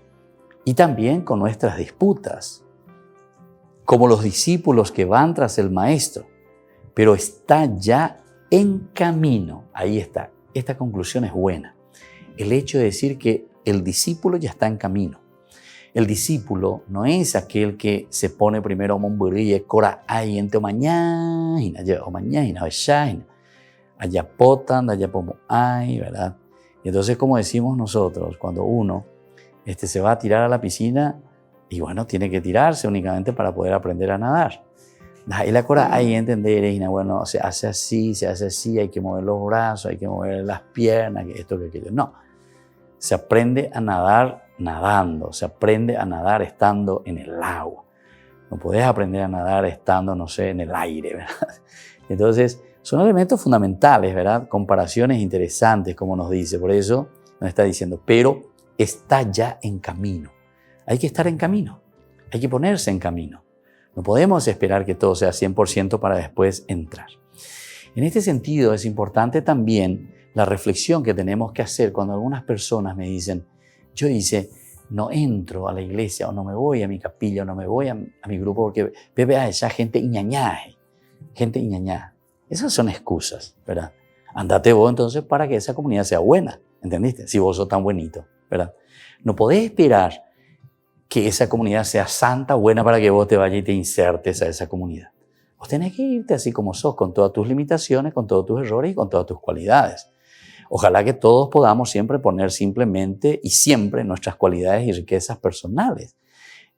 Y también con nuestras disputas, como los discípulos que van tras el Maestro, pero está ya en camino. Ahí está. Esta conclusión es buena. El hecho de decir que el discípulo ya está en camino. El discípulo no es aquel que se pone primero a momburí y cora ahí ente o mañana, allá potan, allá pomo ay, ¿verdad? Y entonces, como decimos nosotros, cuando uno se va a tirar a la piscina y bueno, tiene que tirarse únicamente para poder aprender a nadar. Y la cora hay que entender, bueno, se hace así, hay que mover los brazos, hay que mover las piernas, esto, que aquello. No, se aprende a nadar nadando, se aprende a nadar estando en el agua. No podés aprender a nadar estando, no sé, en el aire, ¿verdad? Entonces, son elementos fundamentales, ¿verdad? Comparaciones interesantes, como nos dice. Por eso nos está diciendo, pero está ya en camino. Hay que estar en camino, hay que ponerse en camino. No podemos esperar que todo sea 100% para después entrar. En este sentido es importante también la reflexión que tenemos que hacer cuando algunas personas me dicen, yo no entro a la iglesia o no me voy a mi capilla o no me voy a mi grupo porque bebe a esa gente iñañá. Esas son excusas, ¿verdad? Andate vos entonces para que esa comunidad sea buena, ¿entendiste? Si vos sos tan bonito, ¿verdad? No podés esperar que esa comunidad sea santa, buena, para que vos te vayas y te insertes a esa comunidad. Vos tenés que irte así como sos, con todas tus limitaciones, con todos tus errores y con todas tus cualidades. Ojalá que todos podamos siempre poner simplemente y siempre nuestras cualidades y riquezas personales.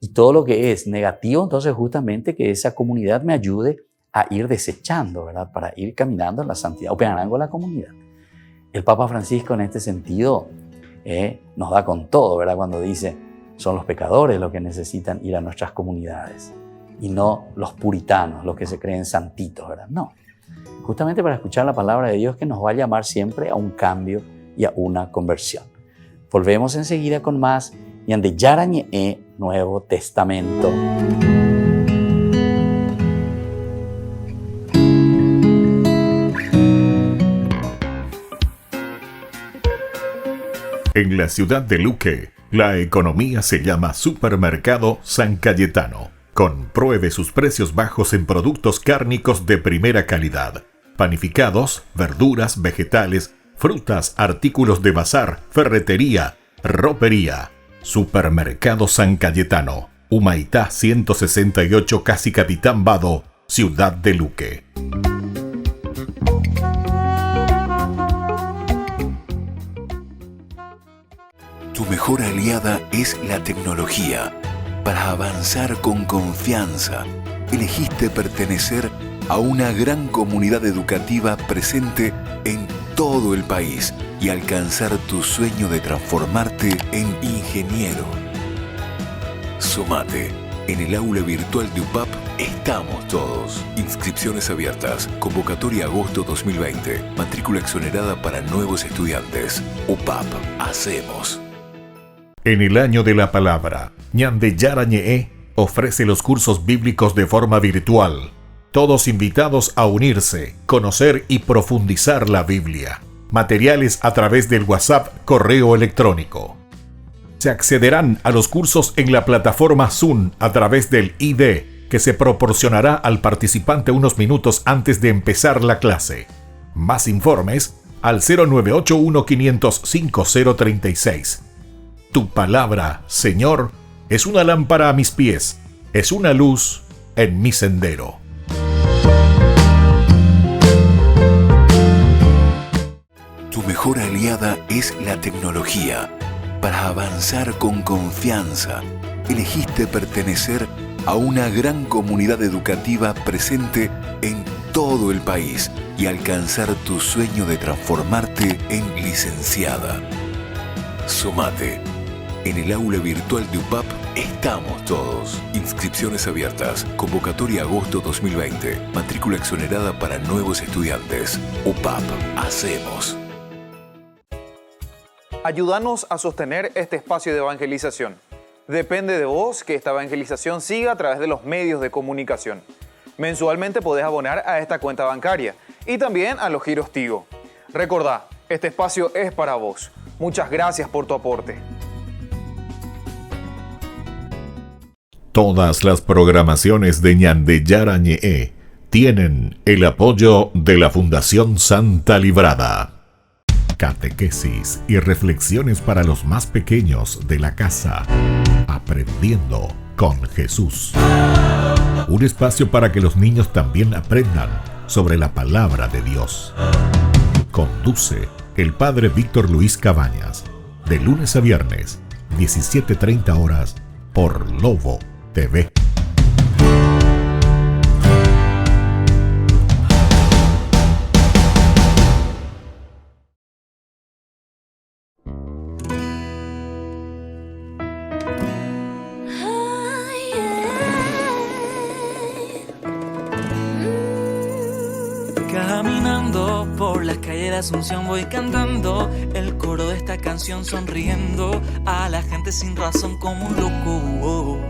Y todo lo que es negativo, entonces justamente que esa comunidad me ayude a ir desechando, ¿verdad? Para ir caminando en la santidad, operando la comunidad. El Papa Francisco en este sentido nos da con todo, ¿verdad? Cuando dice, son los pecadores los que necesitan ir a nuestras comunidades y no los puritanos, los que se creen santitos, ¿verdad? No, justamente para escuchar la palabra de Dios que nos va a llamar siempre a un cambio y a una conversión. Volvemos enseguida con más Ñande Yarañe Nuevo Testamento. En la ciudad de Luque, la economía se llama Supermercado San Cayetano. Compruebe sus precios bajos en productos cárnicos de primera calidad. Panificados, verduras, vegetales, frutas, artículos de bazar, ferretería, ropería. Supermercado San Cayetano, Humaitá 168, Casi Capitán Vado, Ciudad de Luque. Tu mejor aliada es la tecnología. Para avanzar con confianza, elegiste pertenecer a una gran comunidad educativa presente en todo el país y alcanzar tu sueño de transformarte en ingeniero. Sumate. En el aula virtual de UPAP estamos todos. Inscripciones abiertas. Convocatoria agosto 2020. Matrícula exonerada para nuevos estudiantes. UPAP. Hacemos. En el año de la palabra, Ñande Yarañe ofrece los cursos bíblicos de forma virtual. Todos invitados a unirse, conocer y profundizar la Biblia. Materiales a través del WhatsApp, correo electrónico. Se accederán a los cursos en la plataforma Zoom a través del ID, que se proporcionará al participante unos minutos antes de empezar la clase. Más informes al 0981-500-5036. Tu palabra, Señor, es una lámpara a mis pies, es una luz en mi sendero. Tu mejor aliada es la tecnología. Para avanzar con confianza, elegiste pertenecer a una gran comunidad educativa presente en todo el país y alcanzar tu sueño de transformarte en licenciada. Sumate. En el aula virtual de UPAP estamos todos. Inscripciones abiertas. Convocatoria agosto 2020. Matrícula exonerada para nuevos estudiantes. UPAP. Hacemos. Ayúdanos a sostener este espacio de evangelización. Depende de vos que esta evangelización siga a través de los medios de comunicación. Mensualmente podés abonar a esta cuenta bancaria y también a los giros Tigo. Recordá, este espacio es para vos. Muchas gracias por tu aporte. Todas las programaciones de Ñande Yarañe tienen el apoyo de la Fundación Santa Librada. Catequesis y reflexiones para los más pequeños de la casa. Aprendiendo con Jesús. Un espacio para que los niños también aprendan sobre la palabra de Dios. Conduce el Padre Víctor Luis Cabañas. De lunes a viernes, 17:30 horas, por Lobo TV. Caminando por las calles de Asunción voy cantando el coro de esta canción, sonriendo a la gente sin razón como un loco.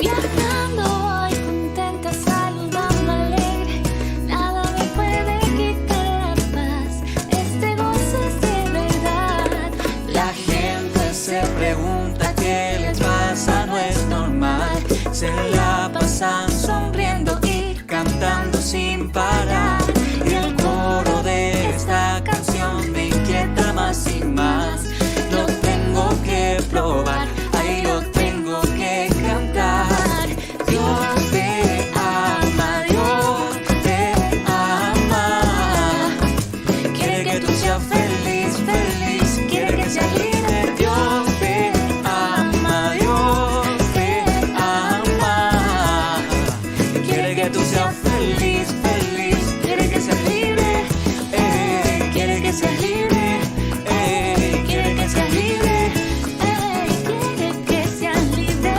Viajando voy contenta, saludando alegre, nada me puede quitar la paz, este gozo es de verdad. La gente se pregunta qué les pasa, no es normal, se la pasan sonriendo y cantando sin parar. Y el coro de esta canción me inquieta más y más. Lo tengo que probar, ahí lo tengo que cantar. Dios te ama, Dios te ama. Quiere que tú seas feliz, feliz, quiere que seas libre. Dios te ama, Dios te ama. Quiere que tú seas feliz, feliz, quiere que seas libre. Quiere que seas libre. Quiere que seas libre. Quiere que seas libre.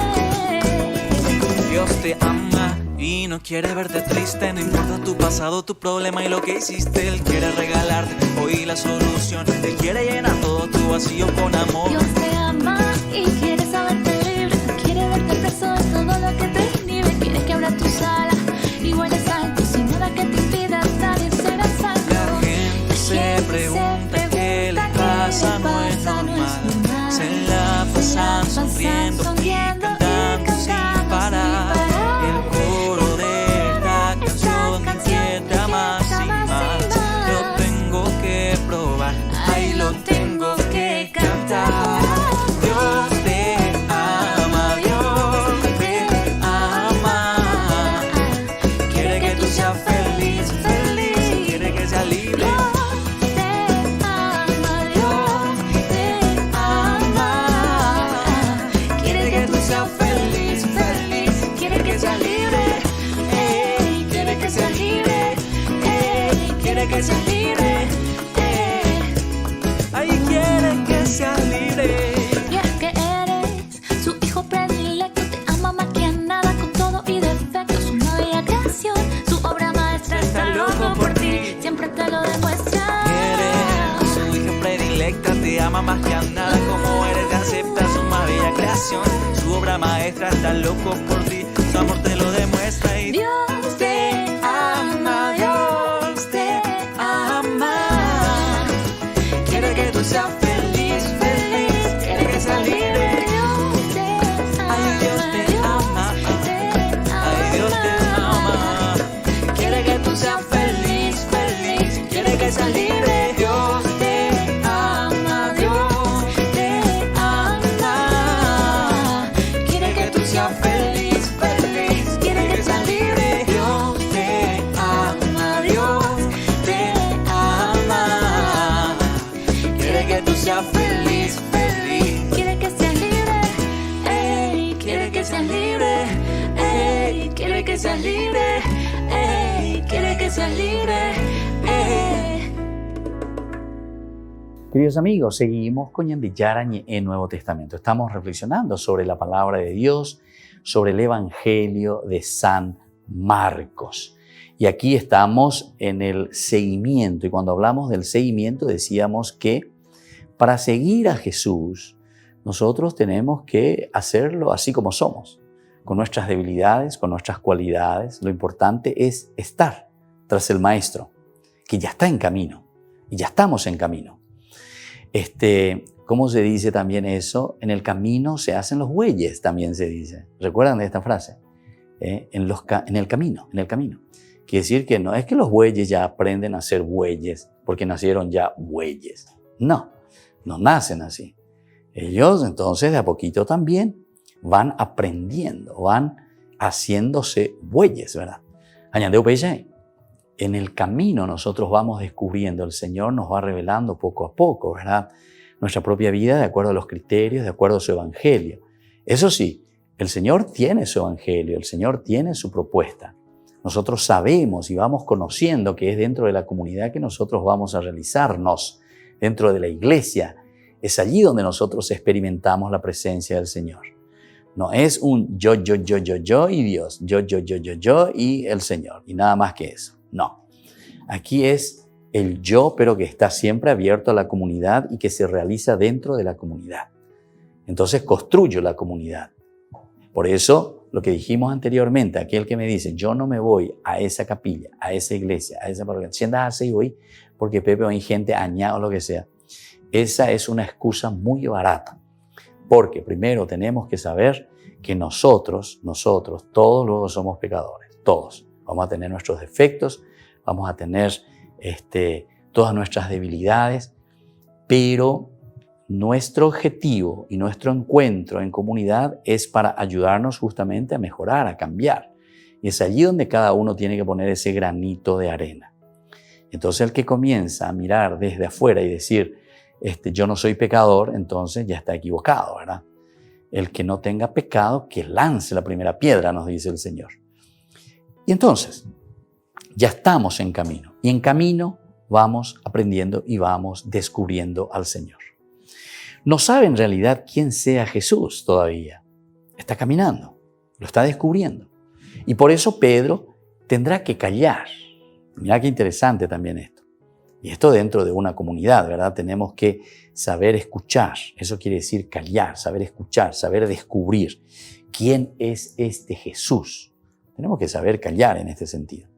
Dios te ama y no quiere verte triste. No importa tu pasado, tu problema y lo que hiciste. Él quiere regalarte hoy la solución. Él quiere llenar todo tu vacío con amor. Dios te ama y quiere saberte libre. Quiere verte preso de todo lo que te inhibe. Quiere que abra tus alas y vueles alto sin nada que te impida dar y ser a salvo. La gente se pregunta qué le pasa, no es normal. Se la pasan sonriendo y cantando sin parar. El coro de esta canción me inquieta más y más. Lo tengo que probar, ahí lo tengo que cantar. Dios te ama, Dios te ama. Quiere que tú seas feliz, feliz, quiere que seas libre. Quiere que tú seas feliz, feliz, quiere que seas libre. Quiere que seas libre. Quiere que seas libre. Ay, quiere que seas libre. Y es que eres su hijo predilecto, te ama más que a nada, con todo y defectos. Una bella creación, su obra maestra está loco por ti, siempre te lo demuestra. Eres su hija predilecta, te ama más que a nada, como eres de hace acepta su más bella creación. Su obra maestra está loco por ti, su amor te lo demuestra y Dios te ama, Dios te ama. quiere que tú seas feliz, feliz, quiere que seas libre. Dios te Ay, Dios te ama, ay, Dios te ama. Quiere que tú seas feliz, feliz, quiere que seas libre. Dios te ama, Dios te ama. Quiere que tú seas feliz, feliz, quiere que seas libre. Dios te ama, Dios te ama. Quiere que tú seas feliz, feliz. quiere que seas libre. Ey, Quiere que seas libre, ey, quiere que seas libre, ey, quiere que seas libre, ey. Queridos amigos, seguimos con Yarañe en Nuevo Testamento. Estamos reflexionando sobre la palabra de Dios, sobre el Evangelio de San Marcos. Y aquí estamos en el seguimiento. Y cuando hablamos del seguimiento decíamos que para seguir a Jesús, nosotros tenemos que hacerlo así como somos, con nuestras debilidades, con nuestras cualidades. Lo importante es estar tras el Maestro, que ya está en camino, y ya estamos en camino. ¿Cómo se dice también eso? En el camino se hacen los bueyes, también se dice. ¿Recuerdan de esta frase? En el camino. Quiere decir que no es que los bueyes ya aprenden a ser bueyes porque nacieron ya bueyes. No nacen así. Ellos entonces de a poquito también van aprendiendo, van haciéndose bueyes, ¿verdad? Añadeu peye. En el camino nosotros vamos descubriendo, el Señor nos va revelando poco a poco, ¿verdad? Nuestra propia vida de acuerdo a los criterios, de acuerdo a su Evangelio. Eso sí, el Señor tiene su Evangelio, el Señor tiene su propuesta. Nosotros sabemos y vamos conociendo que es dentro de la comunidad que nosotros vamos a realizarnos, dentro de la iglesia. Es allí donde nosotros experimentamos la presencia del Señor. No es un yo y Dios, yo y el Señor, y nada más que eso. No, aquí es el yo, pero que está siempre abierto a la comunidad y que se realiza dentro de la comunidad. Entonces construyo la comunidad. Por eso, lo que dijimos anteriormente, aquel que me dice, yo no me voy a esa capilla, a esa iglesia, a esa parroquia, si andas así hoy, porque Pepe o hay gente añada o lo que sea, esa es una excusa muy barata. Porque primero tenemos que saber que nosotros, todos luego somos pecadores, todos. Vamos a tener nuestros defectos, vamos a tener todas nuestras debilidades, pero nuestro objetivo y nuestro encuentro en comunidad es para ayudarnos justamente a mejorar, a cambiar. Y es allí donde cada uno tiene que poner ese granito de arena. Entonces el que comienza a mirar desde afuera y decir, yo no soy pecador, entonces ya está equivocado, ¿verdad? El que no tenga pecado, que lance la primera piedra, nos dice el Señor. Y entonces, ya estamos en camino. Y en camino vamos aprendiendo y vamos descubriendo al Señor. No sabe en realidad quién sea Jesús todavía. Está caminando, lo está descubriendo. Y por eso Pedro tendrá que callar. Mirá qué interesante también esto. Y esto dentro de una comunidad, ¿verdad? Tenemos que saber escuchar. Eso quiere decir callar, saber escuchar, saber descubrir quién es este Jesús. Tenemos que saber callar en este sentido.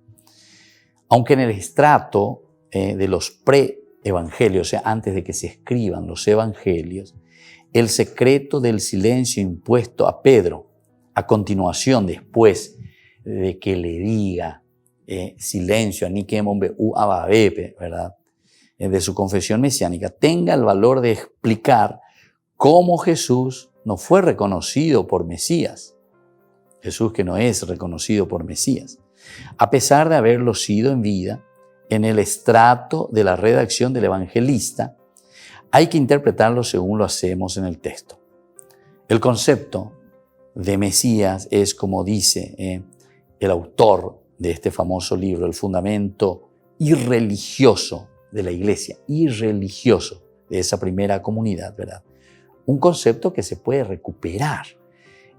Aunque en el estrato de los pre-evangelios, o sea, antes de que se escriban los evangelios, el secreto del silencio impuesto a Pedro, a continuación, después de que le diga silencio a Niquemon u Ababepe, ¿verdad? De su confesión mesiánica, tenga el valor de explicar cómo Jesús no fue reconocido por Mesías. Jesús que no es reconocido por Mesías, a pesar de haberlo sido en vida. En el estrato de la redacción del evangelista, hay que interpretarlo según lo hacemos en el texto. El concepto de Mesías es, como dice el autor de este famoso libro, el fundamento irreligioso de la iglesia, irreligioso de esa primera comunidad, ¿verdad? Un concepto que se puede recuperar,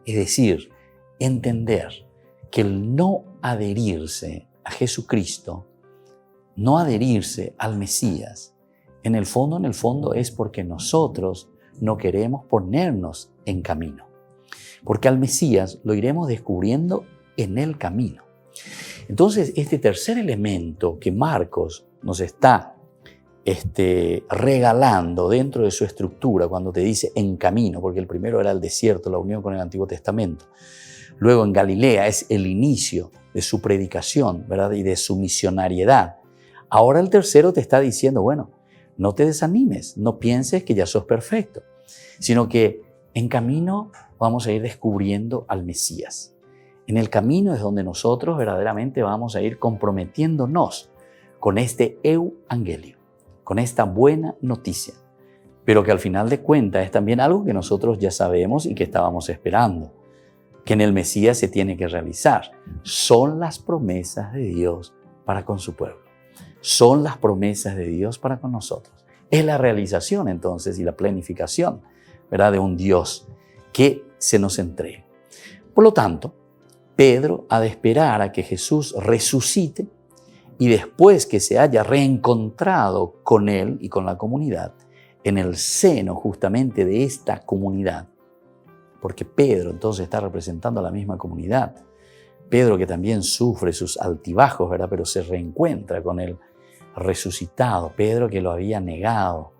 es decir, entender que el no adherirse a Jesucristo, no adherirse al Mesías, en el fondo es porque nosotros no queremos ponernos en camino. Porque al Mesías lo iremos descubriendo en el camino. Entonces, este tercer elemento que Marcos nos está regalando dentro de su estructura cuando te dice en camino, porque el primero era el desierto, la unión con el Antiguo Testamento. Luego en Galilea es el inicio de su predicación, ¿verdad? Y de su misionariedad. Ahora el tercero te está diciendo, bueno, no te desanimes, no pienses que ya sos perfecto, sino que en camino vamos a ir descubriendo al Mesías. En el camino es donde nosotros verdaderamente vamos a ir comprometiéndonos con este euangelio, con esta buena noticia, pero que al final de cuentas es también algo que nosotros ya sabemos y que estábamos esperando, que en el Mesías se tiene que realizar. Son las promesas de Dios para con su pueblo. Son las promesas de Dios para con nosotros. Es la realización entonces y la planificación, ¿verdad?, de un Dios que se nos entrega. Por lo tanto, Pedro ha de esperar a que Jesús resucite y después que se haya reencontrado con él y con la comunidad, en el seno justamente de esta comunidad, porque Pedro entonces está representando a la misma comunidad. Pedro que también sufre sus altibajos, ¿verdad?, pero se reencuentra con el resucitado. Pedro que lo había negado,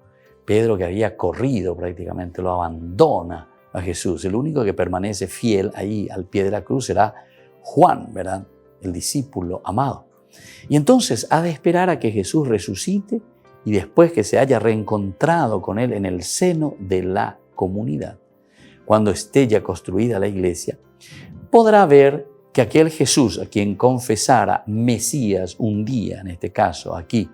Pedro que había corrido prácticamente, lo abandona a Jesús. El único que permanece fiel ahí al pie de la cruz será Juan, ¿verdad?, el discípulo amado. Y entonces ha de esperar a que Jesús resucite y después que se haya reencontrado con él en el seno de la comunidad, cuando esté ya construida la iglesia, podrá ver que aquel Jesús a quien confesara Mesías un día, en este caso aquí,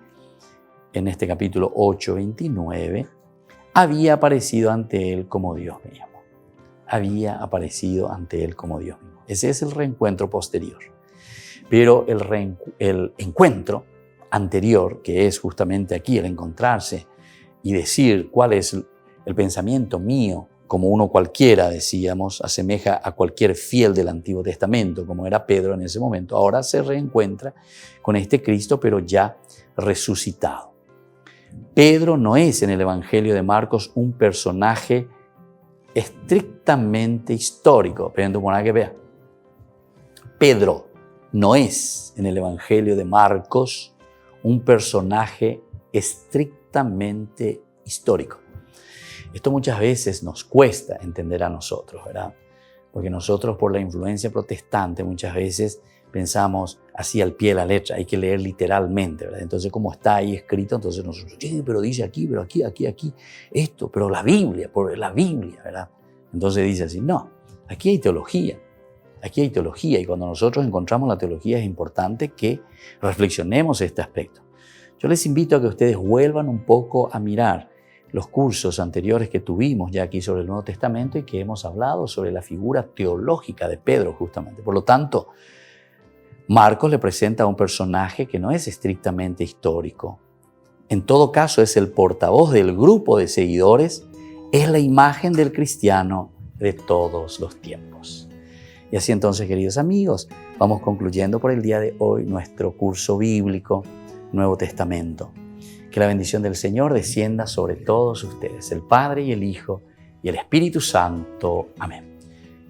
en este capítulo 8:29, había aparecido ante él como Dios mismo. Había aparecido ante él como Dios mismo. Ese es el reencuentro posterior. Pero el encuentro anterior, que es justamente aquí el encontrarse y decir cuál es el pensamiento mío, como uno cualquiera, decíamos, asemeja a cualquier fiel del Antiguo Testamento, como era Pedro en ese momento. Ahora se reencuentra con este Cristo, pero ya resucitado. Pedro no es en el Evangelio de Marcos un personaje estrictamente histórico. Pedro no es en el Evangelio de Marcos un personaje estrictamente histórico. Esto muchas veces nos cuesta entender a nosotros, ¿verdad? Porque nosotros por la influencia protestante muchas veces pensamos así al pie de la letra, hay que leer literalmente, ¿verdad? Entonces, como está ahí escrito, entonces nosotros, sí, pero dice aquí, pero aquí, esto, pero la Biblia, ¿verdad? Entonces dice así, no, aquí hay teología, y cuando nosotros encontramos la teología es importante que reflexionemos este aspecto. Yo les invito a que ustedes vuelvan un poco a mirar los cursos anteriores que tuvimos ya aquí sobre el Nuevo Testamento y que hemos hablado sobre la figura teológica de Pedro justamente. Por lo tanto, Marcos le presenta a un personaje que no es estrictamente histórico. En todo caso, es el portavoz del grupo de seguidores, es la imagen del cristiano de todos los tiempos. Y así entonces, queridos amigos, vamos concluyendo por el día de hoy nuestro curso bíblico Nuevo Testamento. Que la bendición del Señor descienda sobre todos ustedes, el Padre y el Hijo y el Espíritu Santo. Amén.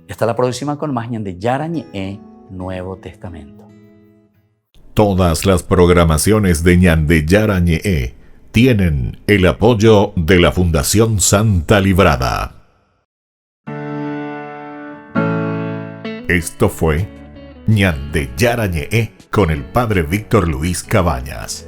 Hasta la próxima con más de Yarañe Nuevo Testamento. Todas las programaciones de Ñande Yarañe tienen el apoyo de la Fundación Santa Librada. Esto fue Ñande Yarañe con el Padre Víctor Luis Cabañas.